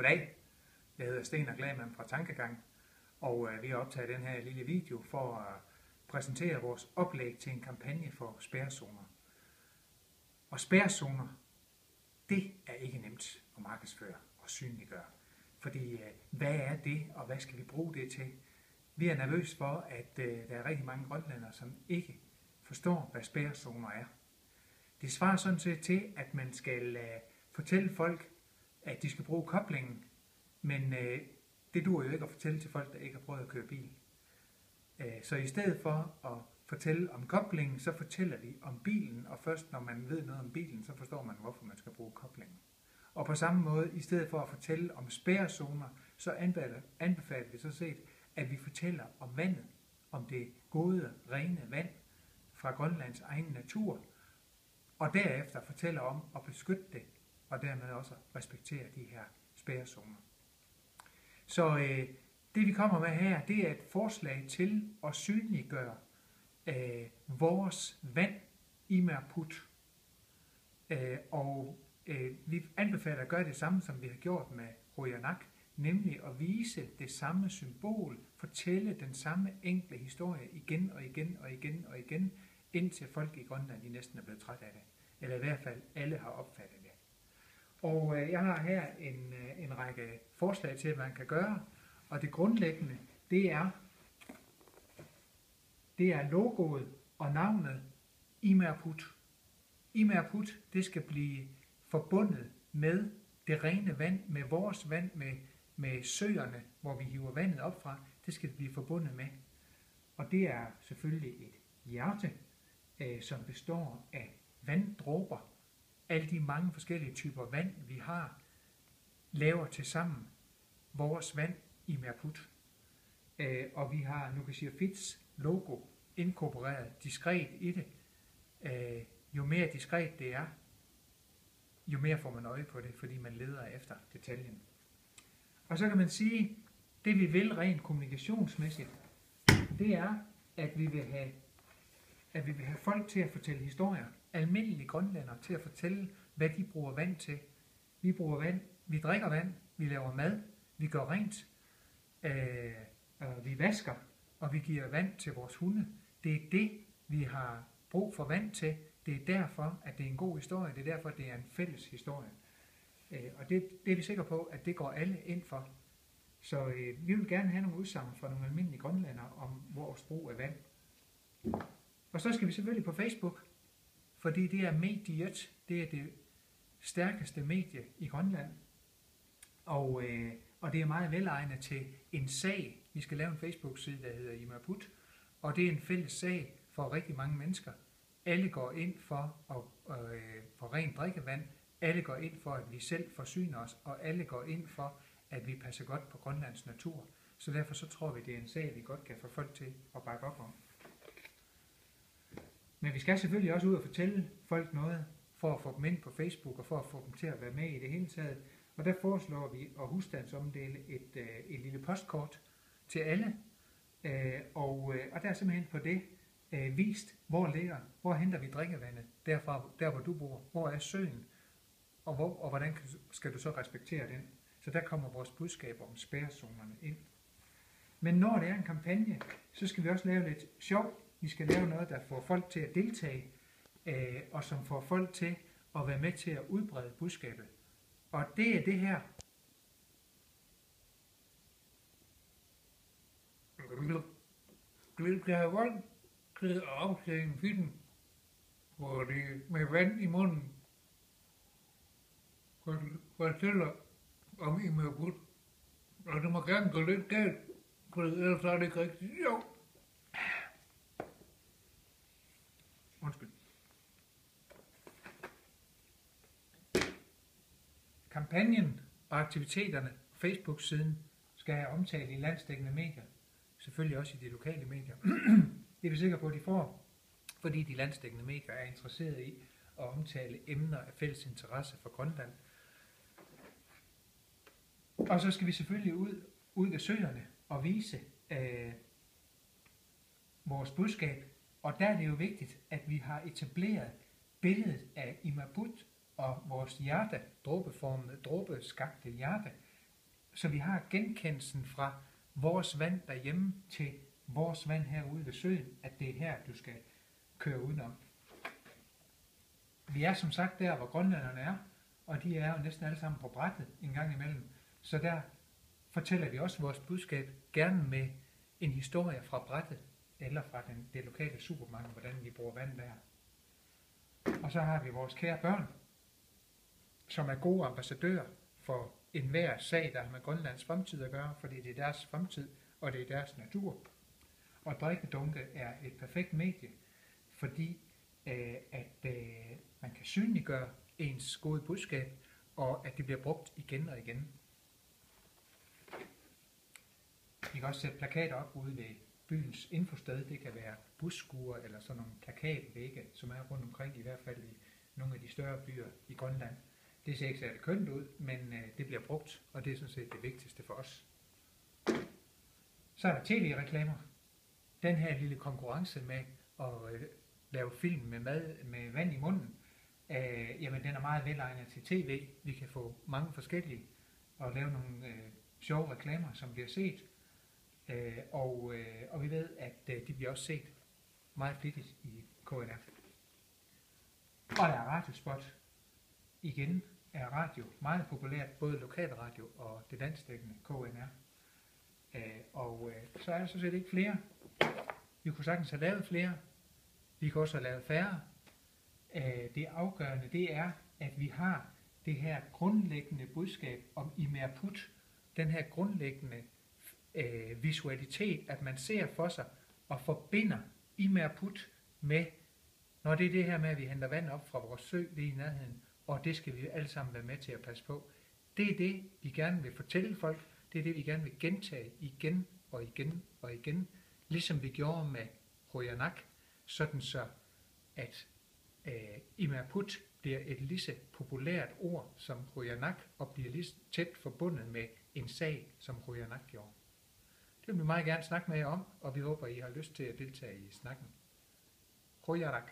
Goddag, jeg hedder Sten Glahmann fra Tankegang, og vi har optaget den her lille video for at præsentere vores oplæg til en kampagne for spærrezoner. Og spærrezoner, det er ikke nemt at markedsføre og synliggøre. Fordi hvad er det, og hvad skal vi bruge det til? Vi er nervøse for, at der er rigtig mange grønlændere, som ikke forstår, hvad spærrezoner er. Det svarer sådan set til, at man skal fortælle folk, at de skal bruge koblingen, men det duer jo ikke at fortælle til folk, der ikke har prøvet at køre bil. Så i stedet for at fortælle om koblingen, så fortæller vi om bilen, og først når man ved noget om bilen, så forstår man, hvorfor man skal bruge koblingen. Og på samme måde, i stedet for at fortælle om spærrezoner, så anbefaler vi så set, at vi fortæller om vandet, om det gode, rene vand fra Grønlands egen natur, og derefter fortæller om at beskytte det, og dermed også respektere de her spærrezoner. Så det vi kommer med her, det er et forslag til at synliggøre vores vand i Imerput. Vi anbefaler at gøre det samme, som vi har gjort med Qujanaq, nemlig at vise det samme symbol, fortælle den samme enkle historie igen og igen og igen og igen, indtil folk i Grønland næsten er blevet træt af det. Eller i hvert fald alle har opfattet det. Og jeg har her en række forslag til, hvad man kan gøre. Og det grundlæggende, det er logoet og navnet Imerput. Imerput, det skal blive forbundet med det rene vand, med vores vand, med søerne, hvor vi hiver vandet op fra. Det skal blive forbundet med. Og det er selvfølgelig et hjerte, som består af vanddråber. Alle de mange forskellige typer vand, vi har, laver til sammen vores vand i Imerput. Og vi har Nukissiorfiits logo inkorporeret diskret i det. Jo mere diskret det er, jo mere får man øje på det, fordi man leder efter detaljen. Og så kan man sige, det vi vil rent kommunikationsmæssigt, det er, at vi vil have folk til at fortælle historier. Almindelige grønlændere til at fortælle, hvad de bruger vand til. Vi bruger vand, vi drikker vand, vi laver mad, vi gør rent, vi vasker, og vi giver vand til vores hunde. Det er det, vi har brug for vand til. Det er derfor, at det er en god historie. Det er derfor, at det er en fælles historie. Og det er vi sikre på, at det går alle ind for. Så vi vil gerne have nogle udsagn fra nogle almindelige grønlændere om vores brug af vand. Og så skal vi selvfølgelig på Facebook, fordi det er mediet, det er det stærkeste medie i Grønland. Og det er meget velegnet til en sag. Vi skal lave en Facebook-side, der hedder Imerput, og det er en fælles sag for rigtig mange mennesker. Alle går ind for rent drikkevand, alle går ind for, at vi selv forsyner os, og alle går ind for, at vi passer godt på Grønlands natur. Så derfor så tror vi, det er en sag, vi godt kan få folk til at bakke op om. Men vi skal selvfølgelig også ud og fortælle folk noget, for at få dem ind på Facebook, og for at få dem til at være med i det hele taget. Og der foreslår vi at husstandsomdele et lille postkort til alle. Og der er simpelthen på det vist, hvor henter vi drikkevandet, der hvor du bor, hvor er søen, og hvordan skal du så respektere den. Så der kommer vores budskaber om spærrezonerne ind. Men når det er en kampagne, så skal vi også lave lidt sjov. Vi skal lave noget, der får folk til at deltage, og som får folk til at være med til at udbrede budskabet. Og det er det her. Glidklæder klæder op til en film, hvor de med vand i munden fortæller om Imerput. Og det må gerne gå lidt galt, for ellers er det ikke rigtig sjovt. Undskyld. Kampagnen og aktiviteterne på Facebook-siden skal have omtalt i landsdækkende medier. Selvfølgelig også i de lokale medier. Det er vi sikre på, at de får, fordi de landsdækkende medier er interesserede i at omtale emner af fælles interesse for Grønland. Og så skal vi selvfølgelig ud ved søerne og vise vores budskab. Og der er det jo vigtigt, at vi har etableret billedet af Imerput og vores hjerte, dråbeskagte hjerte, Så vi har genkendelsen fra vores vand derhjemme til vores vand herude ved søen, at det er her, du skal køre udenom. Vi er som sagt der, hvor grønlænderne er, og de er jo næsten alle sammen på brættet en gang imellem. Så der fortæller vi også vores budskab, gerne med en historie fra brættet, eller fra det lokale supermarked, hvordan vi bruger vand der. Og så har vi vores kære børn, som er gode ambassadører for enhver sag, der har med Grønlands fremtid at gøre, fordi det er deres fremtid, og det er deres natur. Og drikkedunke er et perfekt medie, fordi man kan synliggøre ens gode budskab, og at det bliver brugt igen og igen. Vi kan også sætte plakater op ude ved byens infosted. Det kan være busskuer eller sådan nogle plakatvægge, som er rundt omkring, i hvert fald i nogle af de større byer i Grønland. Det ser ikke særlig kønt ud, men det bliver brugt, og det er sådan set det vigtigste for os. Så er der tv-reklamer. Den her lille konkurrence med at lave film med vand i munden, jamen den er meget velegnet til tv. Vi kan få mange forskellige og lave nogle sjove reklamer, som vi har set. Og vi ved, at de bliver også set meget flittigt i KNR. Og der er radiospot. Igen er radio meget populært, både lokalradio og det landsdækkende KNR. Så er der så set ikke flere. Vi kunne sagtens have lavet flere. Vi kan også have lavet færre. Det afgørende, det er, at vi har det her grundlæggende budskab om Imerput. Den her grundlæggende visualitet, at man ser for sig og forbinder Imerput med, når det er det her med, at vi henter vand op fra vores sø lige i nærheden, og det skal vi alle sammen være med til at passe på. Det er det, vi gerne vil fortælle folk. Det er det, vi gerne vil gentage igen og igen og igen, ligesom vi gjorde med Qujanaq, sådan så at Imerput bliver et lige så populært ord som Qujanaq, og bliver lige tæt forbundet med en sag, som Qujanaq gjorde. Det vil vi meget gerne snakke med jer om, og vi håber, I har lyst til at deltage i snakken. Qujanaq.